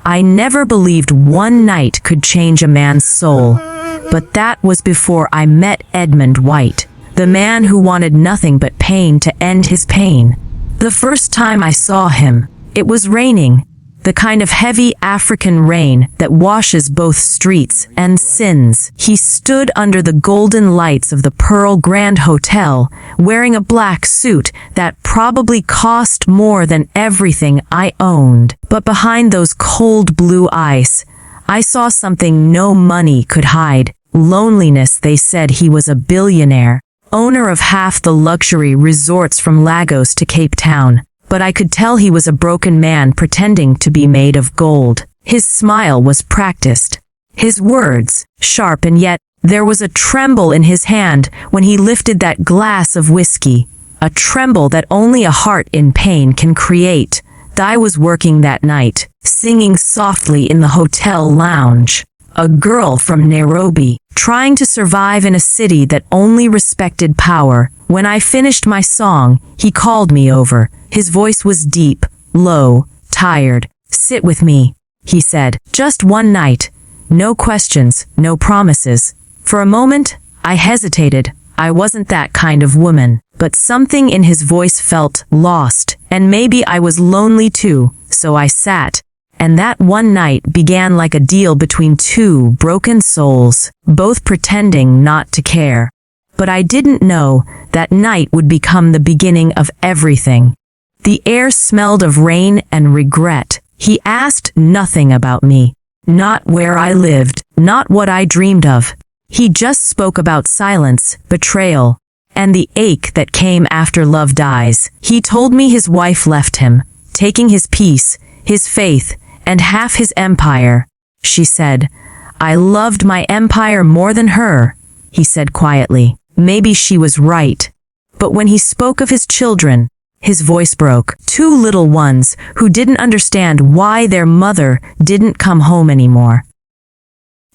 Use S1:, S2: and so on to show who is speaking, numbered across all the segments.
S1: I never believed one night could change a man's soul. But that was before I met Edmond White, the man who wanted nothing but pain to end his pain. The first time I saw him, it was raining, the kind of heavy African rain that washes both streets and sins. He stood under the golden lights of the Pearl Grand Hotel, wearing a black suit that probably cost more than everything I owned. But behind those cold blue eyes, I saw something no money could hide. Loneliness. They said he was a billionaire, owner of half the luxury resorts from Lagos to Cape Town. But I could tell he was a broken man pretending to be made of gold. His smile was practiced, his words sharp, and yet there was a tremble in his hand when he lifted that glass of whiskey, a tremble that only a heart in pain can create. I was working that night, singing softly in the hotel lounge. A girl from Nairobi, trying to survive in a city that only respected power. When I finished my song, he called me over. His voice was deep, low, tired. "Sit with me," he said. "Just one night. No questions, no promises." For a moment, I hesitated. I wasn't that kind of woman. But something in his voice felt lost, and maybe I was lonely too, so I sat. And that one night began like a deal between two broken souls, both pretending not to care. But I didn't know that night would become the beginning of everything. The air smelled of rain and regret. He asked nothing about me, not where I lived, not what I dreamed of. He just spoke about silence, betrayal, and the ache that came after love dies. He told me his wife left him, taking his peace, his faith, and half his empire. She said, "I loved my empire more than her," he said quietly. Maybe she was right. But when he spoke of his children, his voice broke. Two little ones who didn't understand why their mother didn't come home anymore.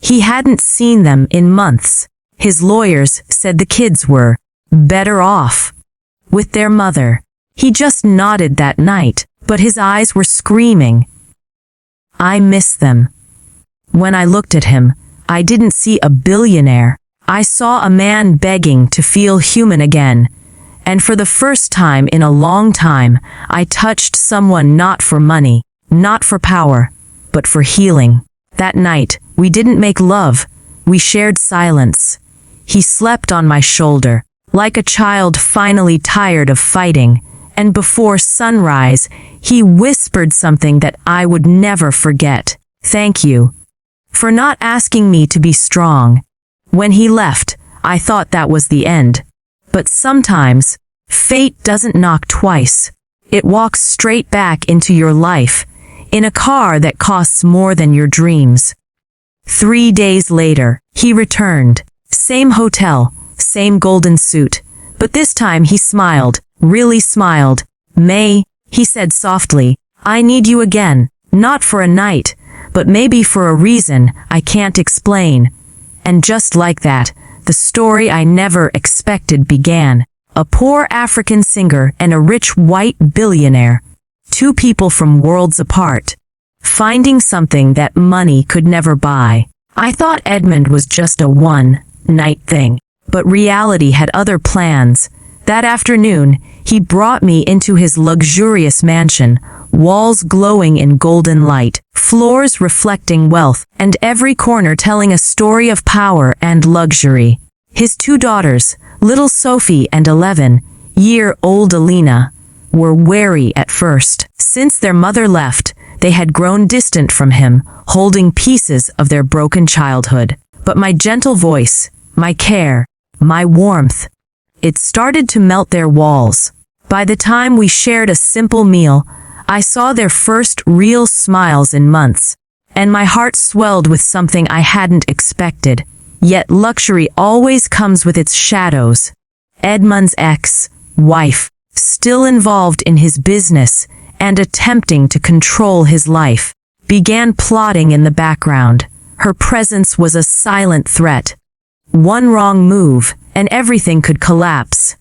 S1: He hadn't seen them in months. His lawyers said the kids were better off with their mother. He just nodded that night, but his eyes were screaming. I miss them. When I looked at him, I didn't see a billionaire. I saw a man begging to feel human again. And for the first time in a long time, I touched someone not for money, not for power, but for healing. That night, we didn't make love. We shared silence. He slept on my shoulder, like a child finally tired of fighting. And before sunrise, he whispered something that I would never forget. "Thank you for not asking me to be strong." When he left, I thought that was the end. But sometimes, fate doesn't knock twice. It walks straight back into your life, in a car that costs more than your dreams. 3 days later, he returned. Same hotel, same golden suit. But this time he smiled, really smiled. "May," he said softly, "I need you again. Not for a night, but maybe for a reason I can't explain." And just like that, the story I never expected began. A poor African singer and a rich white billionaire. Two people from worlds apart. Finding something that money could never buy. I thought Edmond was just a one-night thing. But reality had other plans. That afternoon, he brought me into his luxurious mansion, walls glowing in golden light, floors reflecting wealth, and every corner telling a story of power and luxury. His two daughters, little Sophie and 11-year-old Alina, were wary at first. Since their mother left, they had grown distant from him, holding pieces of their broken childhood. But my gentle voice, my care, my warmth, it started to melt their walls. By the time we shared a simple meal, I saw their first real smiles in months, and my heart swelled with something I hadn't expected. Yet luxury always comes with its shadows. Edmond's ex-wife, still involved in his business and attempting to control his life, began plotting in the background. Her presence was a silent threat. One wrong move, and everything could collapse.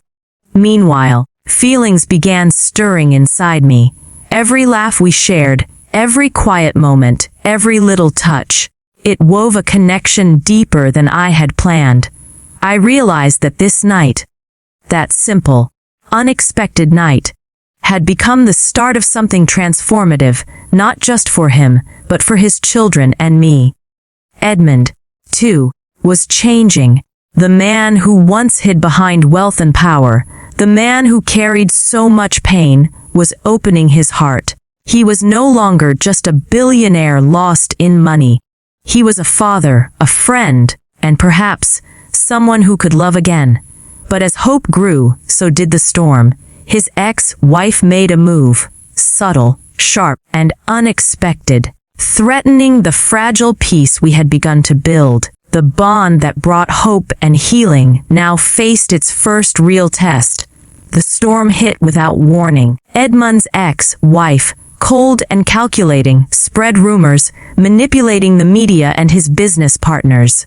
S1: Meanwhile, feelings began stirring inside me. Every laugh we shared, Every quiet moment, every little touch, it wove a connection deeper than I had planned. I realized that this night, that simple, unexpected night, had become the start of something transformative, not just for him, but for his children and me. Edmond, too, was changing. The man who once hid behind wealth and power, the man who carried so much pain, was opening his heart. He was no longer just a billionaire lost in money. He was a father, a friend, and perhaps someone who could love again. But as hope grew, so did the storm. His ex-wife made a move, subtle, sharp, and unexpected, threatening the fragile peace we had begun to build. The bond that brought hope and healing now faced its first real test. The storm hit without warning. Edmond's ex-wife, cold and calculating, spread rumors, manipulating the media and his business partners.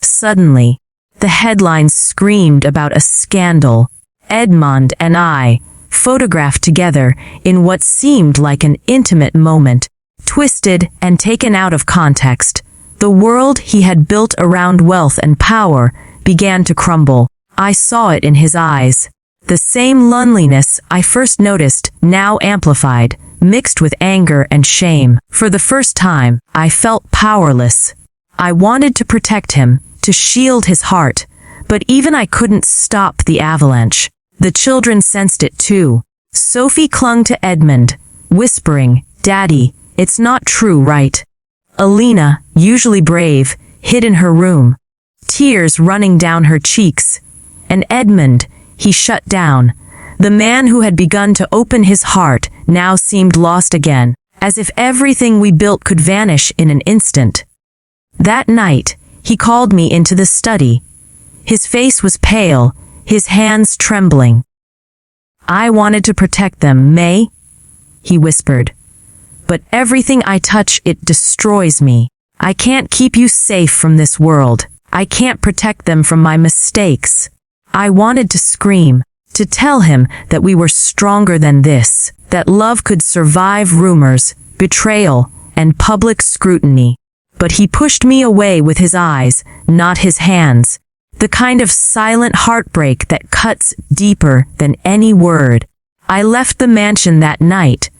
S1: Suddenly, the headlines screamed about a scandal. Edmond and I, photographed together in what seemed like an intimate moment, twisted and taken out of context. The world he had built around wealth and power began to crumble. I saw it in his eyes. The same loneliness I first noticed, now amplified, mixed with anger and shame. For the first time, I felt powerless. I wanted to protect him, to shield his heart, but even I couldn't stop the avalanche. The children sensed it too. Sophie clung to Edmond, whispering, "Daddy, it's not true, right?" Alina, usually brave, hid in her room, tears running down her cheeks. And Edmond, he shut down. The man who had begun to open his heart now seemed lost again, as if everything we built could vanish in an instant. That night, he called me into the study. His face was pale, his hands trembling. "I wanted to protect them, May," he whispered. "But everything I touch, it destroys me. I can't keep you safe from this world. I can't protect them from my mistakes." I wanted to scream, to tell him that we were stronger than this, that love could survive rumors, betrayal, and public scrutiny. But he pushed me away with his eyes, not his hands. The kind of silent heartbreak that cuts deeper than any word. I left the mansion that night,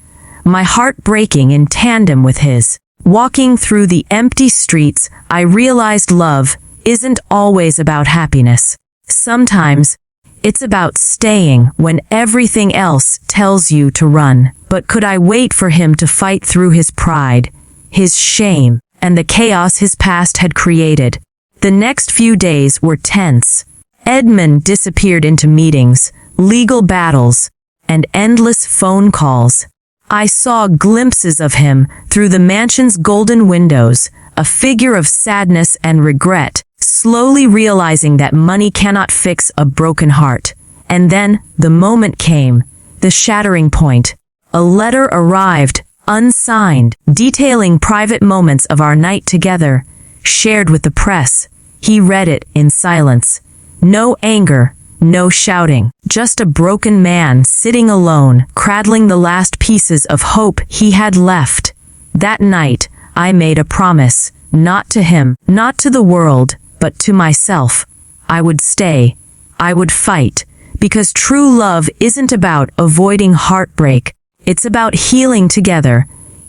S1: my heart breaking in tandem with his. Walking through the empty streets, I realized love isn't always about happiness. Sometimes, it's about staying when everything else tells you to run. But could I wait for him to fight through his pride, his shame, and the chaos his past had created? The next few days were tense. Edmond disappeared into meetings, legal battles, and endless phone calls. I saw glimpses of him through the mansion's golden windows, a figure of sadness and regret, slowly realizing that money cannot fix a broken heart. And then the moment came, the shattering point. A letter arrived, unsigned, detailing private moments of our night together, shared with the press. He read it in silence. No anger, no shouting, just a broken man sitting alone, cradling the last pieces of hope he had left. That night, I made a promise, not to him, not to the world, but to myself. I would stay. I would fight. Because true love isn't about avoiding heartbreak. It's about healing together.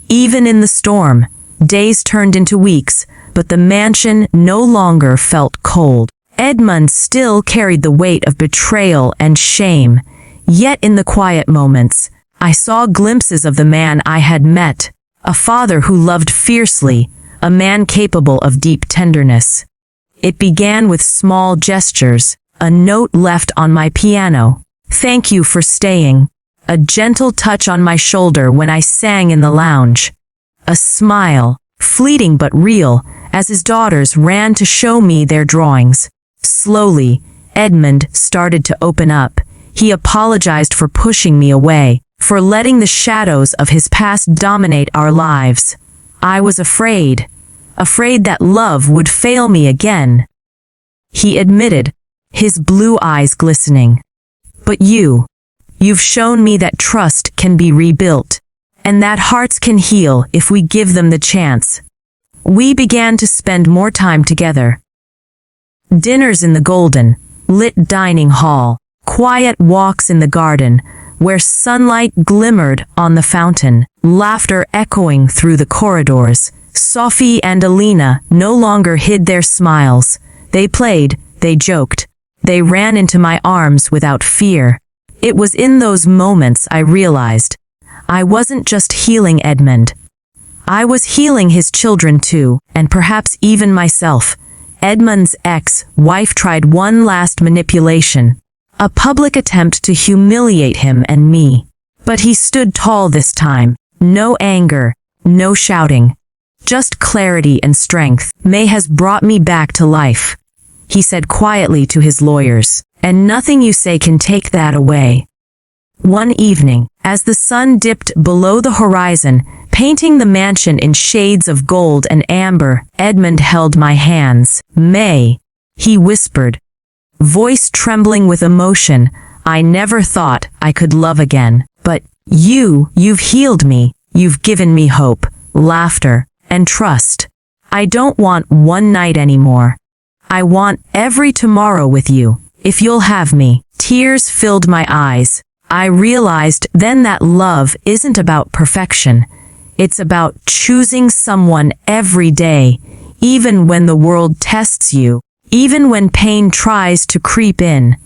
S1: Even in the storm, days turned into weeks, but the mansion no longer felt cold. Edmond still carried the weight of betrayal and shame. Yet in the quiet moments, I saw glimpses of the man I had met. A father who loved fiercely, a man capable of deep tenderness. It began with small gestures, a note left on my piano. "Thank you for staying." A gentle touch on my shoulder when I sang in the lounge. A smile, fleeting but real, as his daughters ran to show me their drawings. Slowly, Edmond started to open up. He apologized for pushing me away, for letting the shadows of his past dominate our lives. I was afraid that love would fail me again. He admitted, his blue eyes glistening. "But you've shown me that trust can be rebuilt." and that hearts can heal if we give them the chance. We began to spend more time together. Dinners in the golden, lit dining hall, quiet walks in the garden, where sunlight glimmered on the fountain, laughter echoing through the corridors. Sophie and Alina no longer hid their smiles. They played, they joked, they ran into my arms without fear. It was in those moments I realized I wasn't just healing Edmond. I was healing his children too, and perhaps even myself. Edmond's ex-wife tried one last manipulation, a public attempt to humiliate him and me. But he stood tall this time. No anger, no shouting. Just clarity and strength. May has brought me back to life, he said quietly to his lawyers, and nothing you say can take that away. One evening, as the sun dipped below the horizon, painting the mansion in shades of gold and amber, Edmond held my hands. May, he whispered, voice trembling with emotion, I never thought I could love again. But you've healed me. You've given me hope, laughter, and trust. I don't want one night anymore. I want every tomorrow with you, if you'll have me. Tears filled my eyes. I realized then that love isn't about perfection. It's about choosing someone every day, even when the world tests you, even when pain tries to creep in.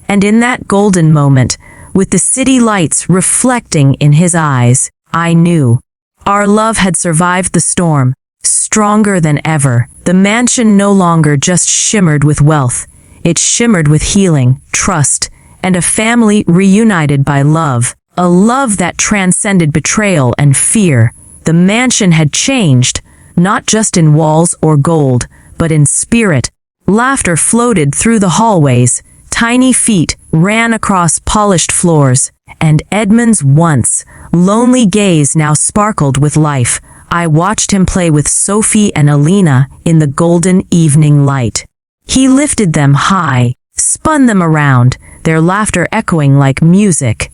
S1: And in that golden moment, with the city lights reflecting in his eyes, I knew our love had survived the storm, stronger than ever. The mansion no longer just shimmered with wealth. It shimmered with healing, trust, and a family reunited by love, a love that transcended betrayal and fear. The mansion had changed, not just in walls or gold, but in spirit. Laughter floated through the hallways, tiny feet ran across polished floors, and Edmond's once lonely gaze now sparkled with life. I watched him play with Sophie and Alina in the golden evening light. He lifted them high, spun them around, their laughter echoing like music.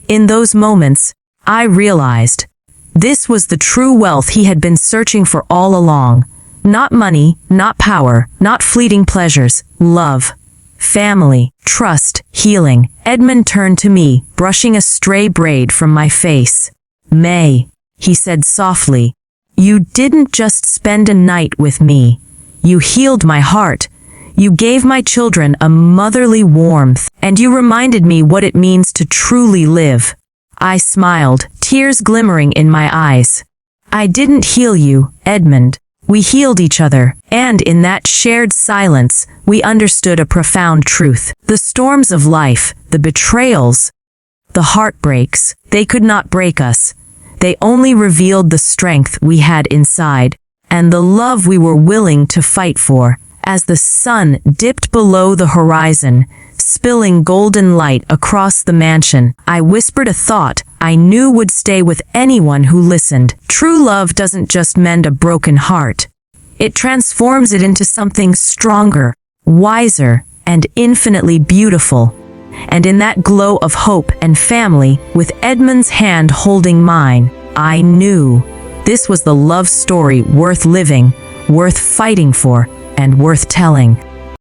S1: In those moments, I realized this was the true wealth he had been searching for all along. Not money, not power, not fleeting pleasures, love, family, trust, healing. Edmond turned to me, brushing a stray braid from my face. May, he said softly, you didn't just spend a night with me. You healed my heart. You gave my children a motherly warmth, and you reminded me what it means to truly live. I smiled, tears glimmering in my eyes. I didn't heal you, Edmond. We healed each other, and in that shared silence, we understood a profound truth. The storms of life, the betrayals, the heartbreaks, they could not break us. They only revealed the strength we had inside, and the love we were willing to fight for. As the sun dipped below the horizon, spilling golden light across the mansion, I whispered a thought I knew would stay with anyone who listened. True love doesn't just mend a broken heart. It transforms it into something stronger, wiser, and infinitely beautiful. And in that glow of hope and family, with Edmond's hand holding mine, I knew this was the love story worth living, worth fighting for, and worth telling.